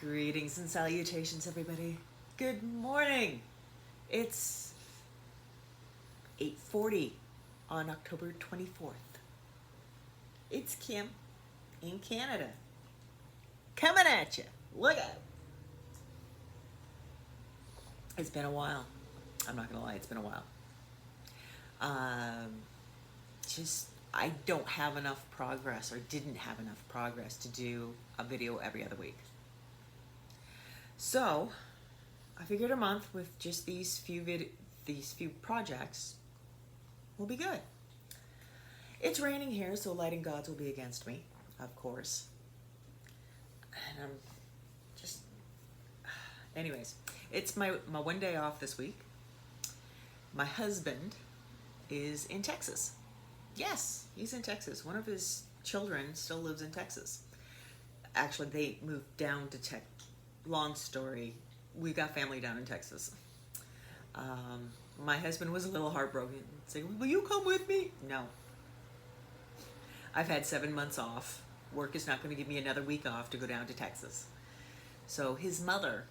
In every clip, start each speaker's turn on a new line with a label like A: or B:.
A: Greetings and salutations, everybody. Good morning. It's 8:40 on October 24th. It's Kim in Canada. Coming at you. Look out. It's been a while. I'm not gonna lie, it's been a while. I don't have enough progress, or didn't have enough progress to do a video every other week. So I figured a month with just these few projects will be good. It's raining here, so lighting gods will be against me, of course. And I'm just, anyways, it's my one day off this week. My husband is in Texas. Yes, he's in Texas. One of his children still lives in Texas. Actually, they moved down to Texas. Long story, we got family down in Texas. My husband was a little heartbroken, saying, "Will you come with me?" No. I've had 7 months off. Work is not going to give me another week off to go down to Texas. So his mother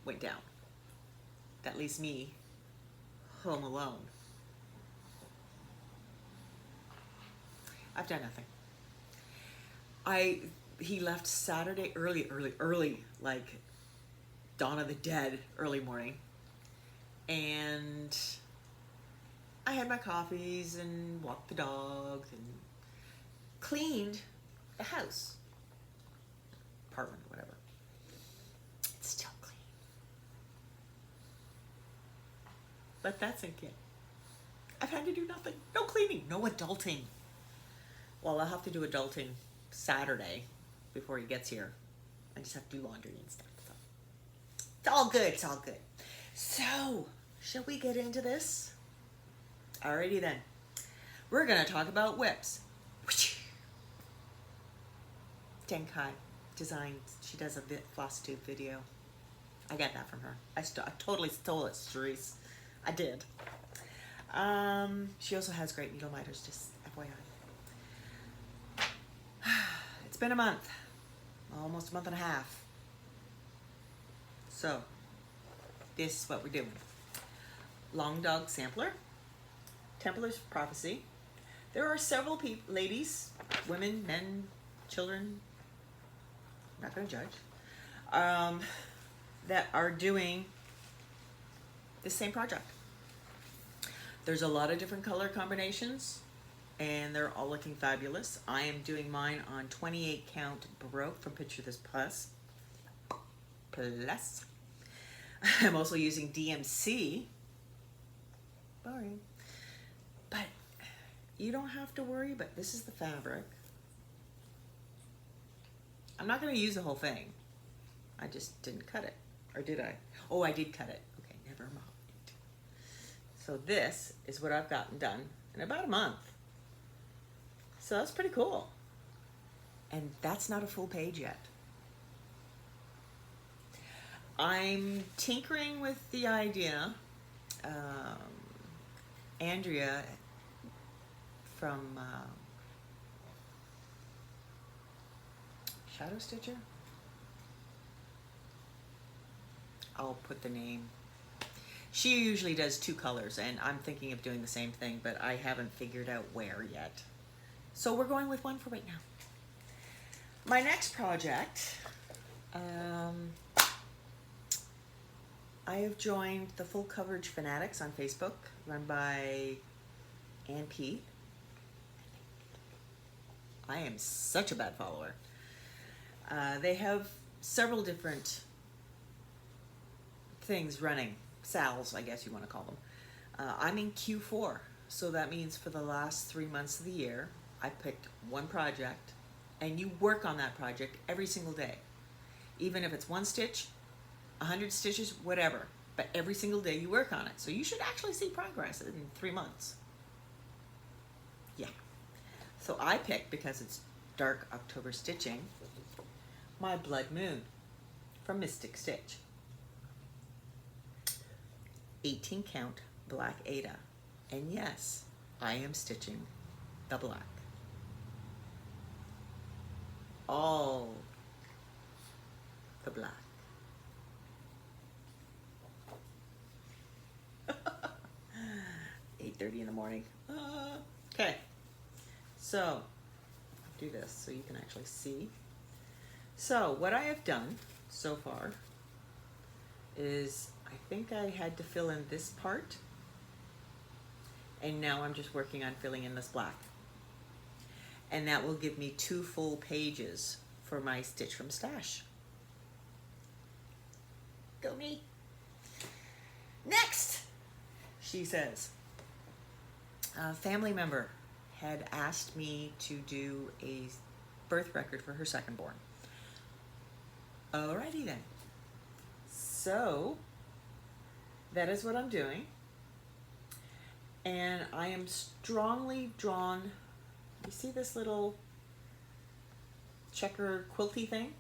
A: went down. That leaves me home alone. I've done nothing. He left Saturday early, like Dawn of the Dead, early morning. And I had my coffees and walked the dog and cleaned the house, apartment, whatever. It's still clean. Let that sink in. I've had to do nothing. No cleaning, no adulting. Well, I'll have to do adulting Saturday before he gets here. I just have to do laundry and stuff. So it's all good. It's all good. So, shall we get into this? Alrighty then. We're going to talk about whips. Tenkai Designs. She does a Flosstube video. I got that from her. I totally stole it, Cerise. I did. She also has great needle miters, just FYI. It's been a month. Almost a month and a half. So, this is what we're doing. Long Dog Sampler. Templar's Prophecy. There are several ladies, women, men, children, not going to judge, that are doing the same project. There's a lot of different color combinations, and they're all looking fabulous. I am doing mine on 28 count Baroque from Picture This Plus. I'm also using DMC. Boring. But you don't have to worry, but this is the fabric. I'm not going to use the whole thing. I just didn't cut it. Or did I? Oh, I did cut it. Okay, never mind. So this is what I've gotten done in about a month. So that's pretty cool. And that's not a full page yet. I'm tinkering with the idea. Andrea from Shadow Stitcher? I'll put the name. She usually does 2 colors, and I'm thinking of doing the same thing, but I haven't figured out where yet. So we're going with one for right now. My next project, I have joined the Full Coverage Fanatics on Facebook, run by Ann P. I am such a bad follower. They have several different things running. Sals, I guess you want to call them. I'm in Q4, so that means for the last 3 months of the year, I picked one project, and you work on that project every single day. Even if it's 1 stitch, 100 stitches, whatever. But every single day you work on it. So you should actually see progress in 3 months. Yeah. So I picked, because it's dark October stitching, my Blood Moon from Mystic Stitch. 18 count black Ada. And yes, I am stitching the black. All 8:30 in the morning. Okay, so I'll do this so you can actually see. So what I have done so far is I think I had to fill in this part, and now I'm just working on filling in this black. And that will give me 2 full pages for my Stitch from Stash. Go me. Next, she says, a family member had asked me to do a birth record for her second born. Alrighty then. So that is what I'm doing. And I am strongly drawn. You see this little checker quilty thing?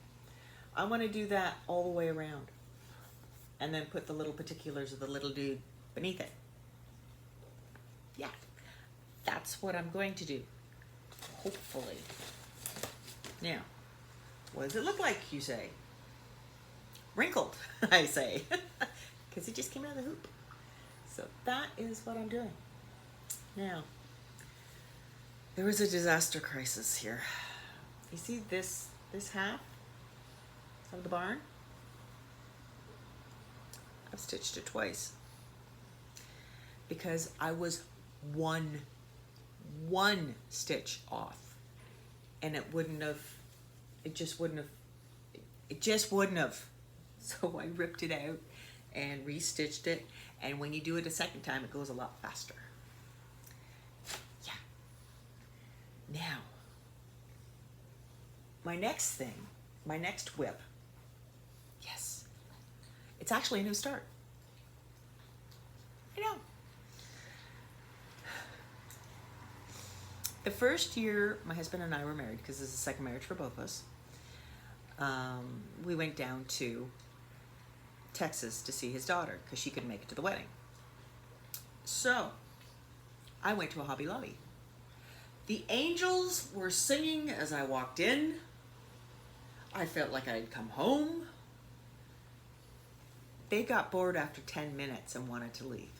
A: I want to do that all the way around. And then put the little particulars of the little dude beneath it. Yeah, that's what I'm going to do. Hopefully. Now, what does it look like, you say? Wrinkled, I say. Because it just came out of the hoop. So that is what I'm doing. Now, there was a disaster crisis here. You see this half of the barn? I've stitched it twice because I was one stitch off, and it just wouldn't have. So I ripped it out and restitched it, and when you do it a second time, it goes a lot faster. Yeah. Now, my next whip. Yes. It's actually a new start. I know. The first year my husband and I were married, because this is a second marriage for both of us, we went down to Texas to see his daughter because she couldn't make it to the wedding. So I went to a Hobby Lobby. The angels were singing as I walked in. I felt like I'd come home. They got bored after 10 minutes and wanted to leave.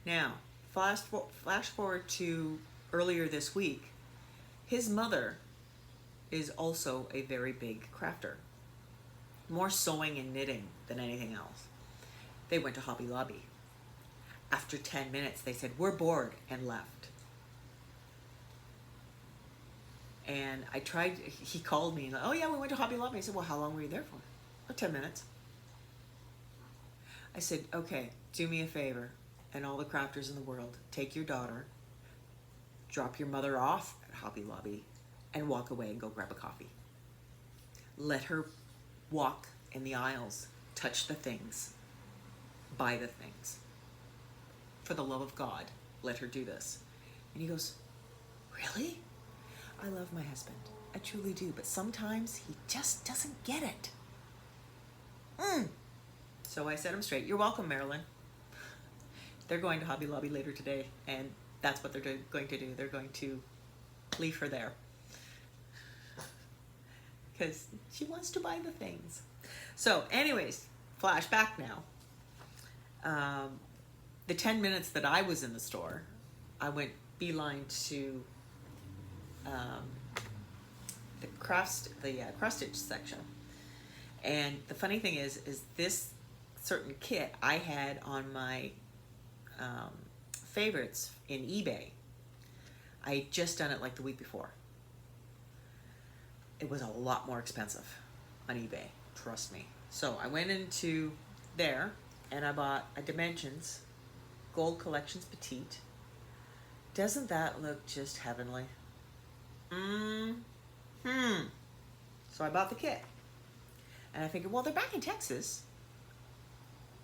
A: Now, flash forward to earlier this week. His mother is also a very big crafter. More sewing and knitting than anything else. They went to Hobby Lobby. After 10 minutes, they said, "We're bored," and left. And I tried, he called me and, "Oh yeah, we went to Hobby Lobby." I said, "Well, how long were you there for?" "Oh, 10 minutes. I said, "Okay, do me a favor, and all the crafters in the world, take your daughter, drop your mother off at Hobby Lobby, and walk away and go grab a coffee. Let her walk in the aisles, touch the things, buy the things. For the love of God, let her do this." And he goes, "Really? I love my husband. I truly do, but sometimes he just doesn't get it." So I set him straight. "You're welcome, Marilyn." They're going to Hobby Lobby later today, and that's what they're going to do. They're going to leave her there because she wants to buy the things. So anyways, flashback now. The 10 minutes that I was in the store, I went beeline to the cross-stitch section. And the funny thing is this certain kit I had on my favorites in eBay. I had just done it like the week before. It was a lot more expensive on eBay, trust me. So I went into there and I bought a Dimensions Gold Collections Petite. Doesn't that look just heavenly? So I bought the kit. And I figured, well, they're back in Texas.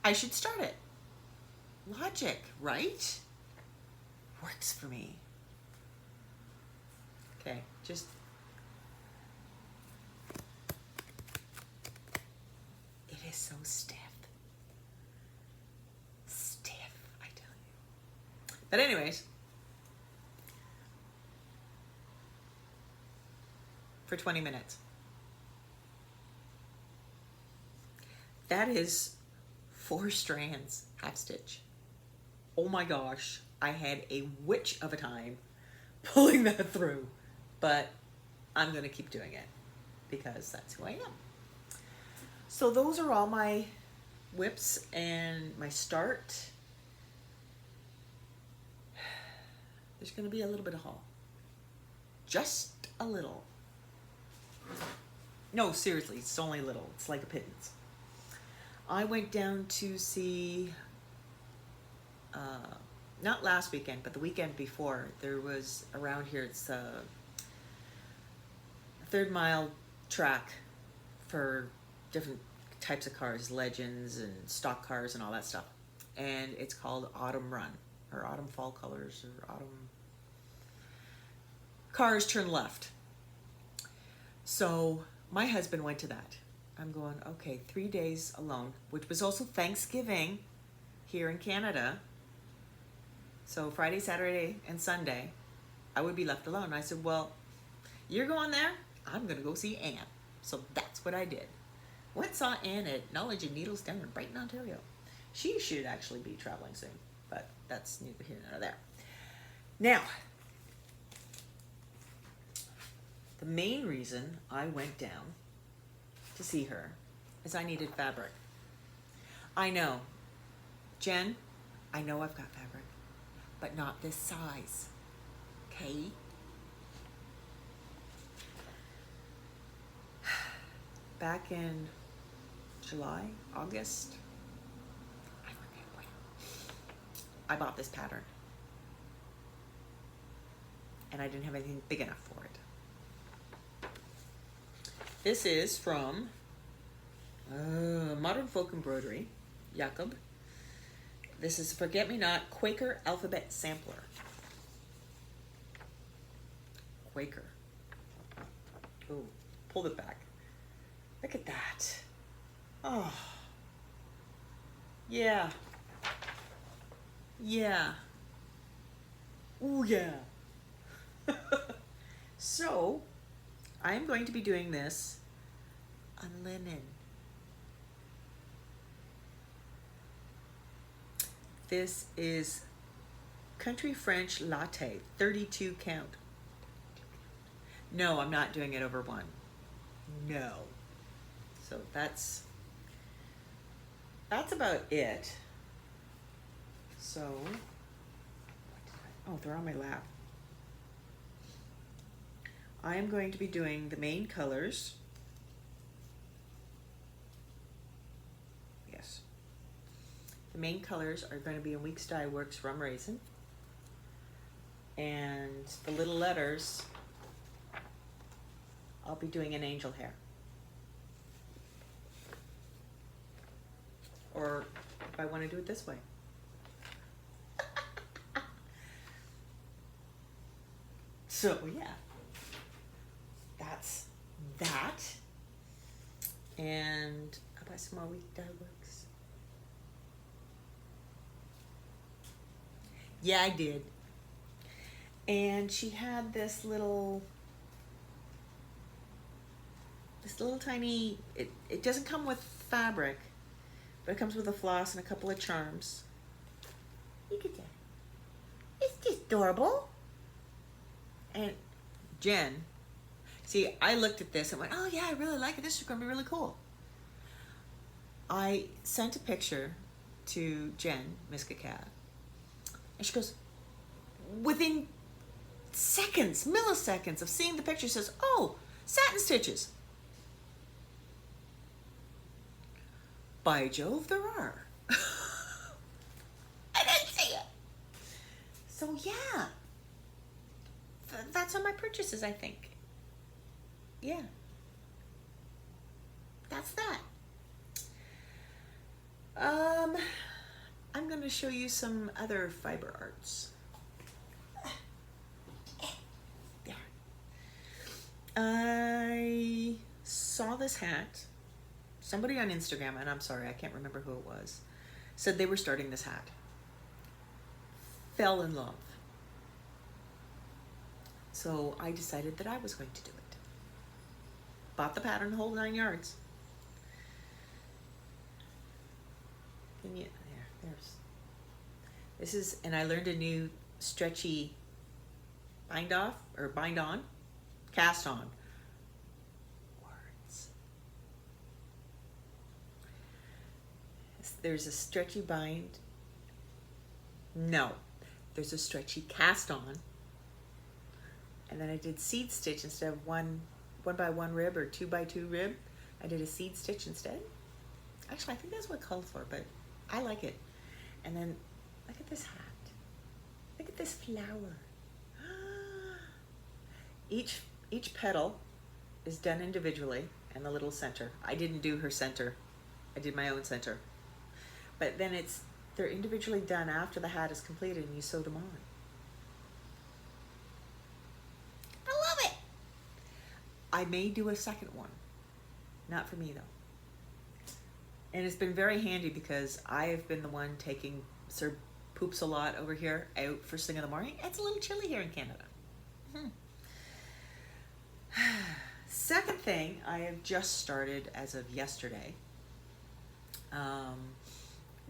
A: I should start it. Logic, right? Works for me. Okay, just... It is so stiff. Stiff, I tell you. But anyways, for 20 minutes. That is 4 strands, half stitch. Oh my gosh, I had a witch of a time pulling that through, but I'm gonna keep doing it because that's who I am. So those are all my whips and my start. There's gonna be a little bit of haul. Just a little. No, seriously, it's only a little. It's like a pittance. I went down to see, not last weekend, but the weekend before, there was around here, it's a 3rd mile track for different types of cars, legends and stock cars and all that stuff. And it's called Autumn Run, or Autumn Fall Colors, or Autumn Cars Turn Left. So my husband went to that. I'm going, okay, 3 days alone, which was also Thanksgiving here in Canada. So Friday, Saturday, and Sunday, I would be left alone. I said, well, you're going there, I'm gonna go see Anne. So that's what I did. Went saw Anne at Knowledge and Needles down in Brighton, Ontario. She should actually be traveling soon, but that's neither here nor there. Now, the main reason I went down to see her is I needed fabric. I know, Jen, I know I've got fabric, but not this size, okay? Back in July, August, I forget when, I bought this pattern. And I didn't have anything big enough for it. This is from Modern Folk Embroidery, Jakob. This is Forget Me Not Quaker Alphabet Sampler. Quaker. Oh, pulled it back. Look at that. Oh. Yeah. Yeah. Ooh, yeah. So, I'm going to be doing this on linen. This is Country French Latte, 32 count. No, I'm not doing it over 1. No. So that's about it. So, oh, they're on my lap. I am going to be doing the main colors. Yes. The main colors are going to be in Weeks Dye Works Rum Raisin. And the little letters, I'll be doing an angel hair. Or if I want to do it this way. So yeah, that's that. And I'll buy some more Week Dye Works. Yeah, I did. And she had this little tiny, it doesn't come with fabric, but it comes with a floss and a couple of charms. Look at that. It's just adorable. And Jen, see, I looked at this and went, oh yeah, I really like it. This is going to be really cool. I sent a picture to Jen, Miss Cat, and she goes, within seconds, milliseconds of seeing the picture, says, oh, satin stitches. By Jove, there are. I didn't see it. So yeah, that's on my purchases, I think. Yeah, that's that. I'm going to show you some other fiber arts. There. I saw this hat. Somebody on Instagram, and I'm sorry, I can't remember who it was, said they were starting this hat. Fell in love. So I decided that I was going to do it. Bought the pattern, the whole 9 yards. Can you, there's. This is, and I learned a new stretchy bind on, cast on. Words. There's a stretchy bind. No, there's a stretchy cast on. And then I did seed stitch instead of one by one rib or 2 by 2 rib. I did a seed stitch instead. Actually, I think that's what it called for, but I like it. And then look at this hat. Look at this flower. Each petal is done individually, and the little center. I didn't do her center. I did my own center. But then they're individually done after the hat is completed and you sewed them on. I love it. I may do a second one. Not for me though. And it's been very handy because I have been the one taking Sir Poops a lot over here out first thing in the morning. It's a little chilly here in Canada. Second thing, I have just started as of yesterday,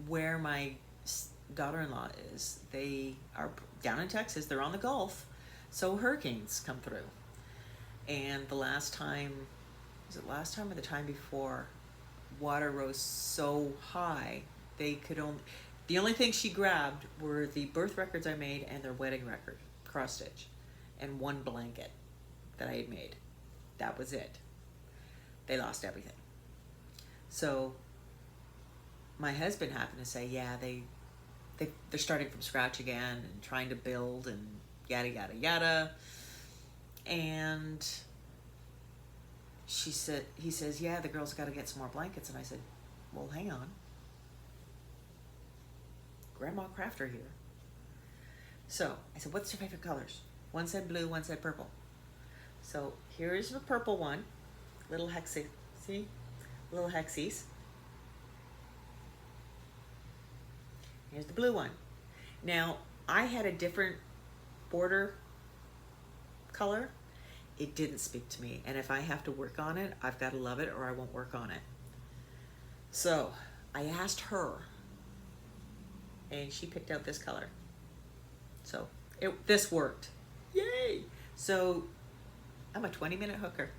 A: where my daughter-in-law is. They are down in Texas. They're on the Gulf, so hurricanes come through. And the last time, was it last time or the time before, water rose so high they could only, the only thing she grabbed were the birth records I made and their wedding record, cross stitch, and one blanket that I had made. That was it. They lost everything. So my husband happened to say, yeah, they're starting from scratch again and trying to build and yada yada yada. And he says, yeah, the girls got to get some more blankets. And I said, well, hang on. Grandma Crafter here. So I said, what's your favorite colors? One said blue, one said purple. So here is the purple one, little hexie, see? Little hexies. Here's the blue one. Now, I had a different border color. It didn't speak to me. And if I have to work on it, I've got to love it or I won't work on it. So I asked her and she picked out this color. So this worked. Yay! So I'm a 20-minute hooker.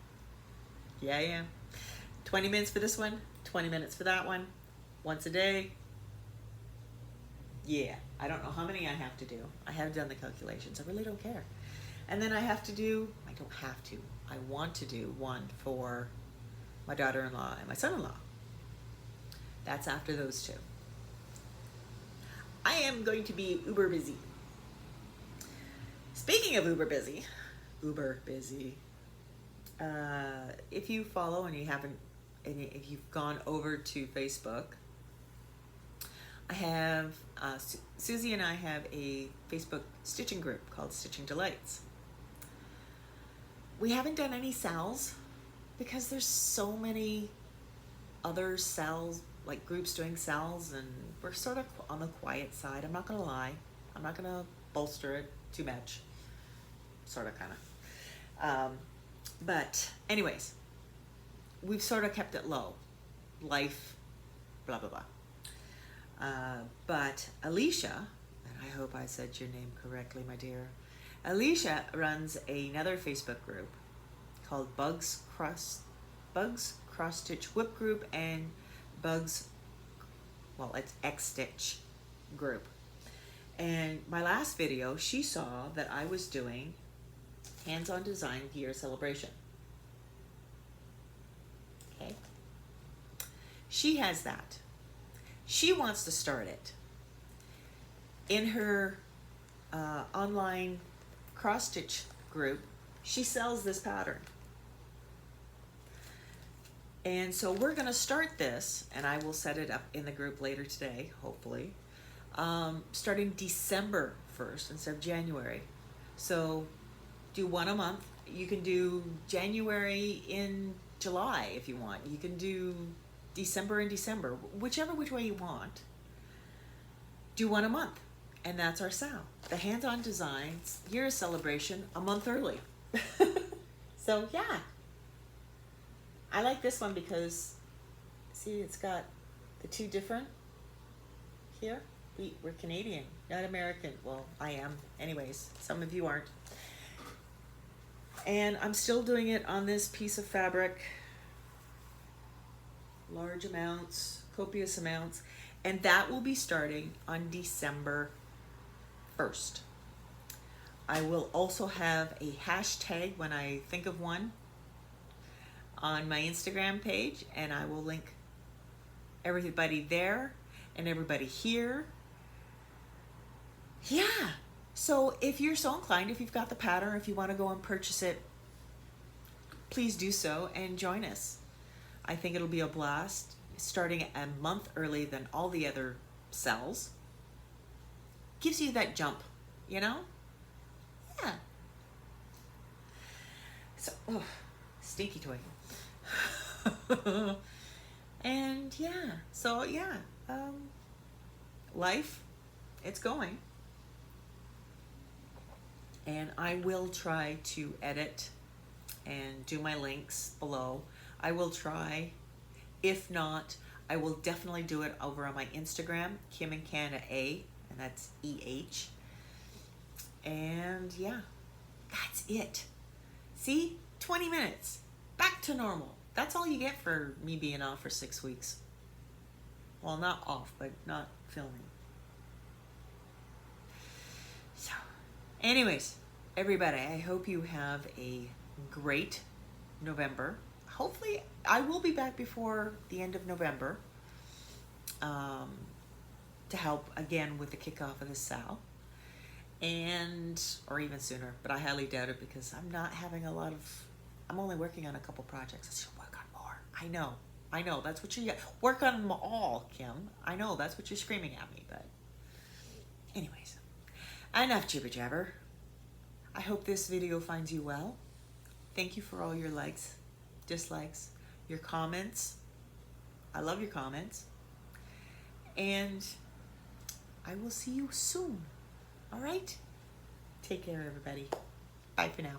A: Yeah, I am. 20 minutes for this one, 20 minutes for that one, once a day. Yeah, I don't know how many I have to do. I haven't done the calculations. I really don't care. And then I don't have to. I want to do one for my daughter-in-law and my son-in-law. That's after those two. I am going to be uber busy. Speaking of uber busy, if you follow and if you've gone over to Facebook, I have, Susie and I have a Facebook stitching group called Stitching Delights. We haven't done any sales because there's so many other sales, like groups doing sales, and we're sort of on the quiet side. I'm not gonna lie. I'm not gonna bolster it too much. Sort of, kind of. But anyways, we've sort of kept it low. Life, blah, blah, blah. But Alicia, and I hope I said your name correctly, my dear. Alicia runs another Facebook group called Bugs Cross Stitch Whip Group and it's Xstitch group. And my last video, she saw that I was doing hands-on design year celebration. Okay. She has that. She wants to start it. In her online cross-stitch group, she sells this pattern. And so we're gonna start this, and I will set it up in the group later today, hopefully, starting December 1st instead of January. So do one a month. You can do January in July if you want. You can do December in December, which way you want. Do one a month, and that's our sale. The hands-on designs year celebration a month early. So yeah, I like this one because see, it's got the two different here. We're Canadian, not American. Well, I am. Anyways, some of you aren't. And I'm still doing it on this piece of fabric. Large amounts, copious amounts. And that will be starting on December 1st. I will also have a hashtag when I think of one on my Instagram page, and I will link everybody there and everybody here. Yeah. So if you're so inclined, if you've got the pattern, if you want to go and purchase it, please do so and join us. I think it'll be a blast, starting a month early than all the other cells. Gives you that jump, you know? Yeah. So, oh, stinky toy. And yeah, so yeah, life, it's going. And I will try to edit and do my links below. I will try. If not, I will definitely do it over on my Instagram, Kim and Canada A, and that's EH. And yeah, that's it. See, 20 minutes, back to normal. That's all you get for me being off for 6 weeks. Well, not off, but not filming. So, anyways, everybody, I hope you have a great November. Hopefully, I will be back before the end of November to help again with the kickoff of the SAL. And, or even sooner, but I highly doubt it because I'm not having a lot of, I'm only working on a couple projects. I should work on more. I know, that's what you get. Work on them all, Kim. I know, that's what you're screaming at me, but anyways, enough jibber jabber. I hope this video finds you well. Thank you for all your likes, dislikes, your comments. I love your comments. And I will see you soon. All right? Take care, everybody. Bye for now.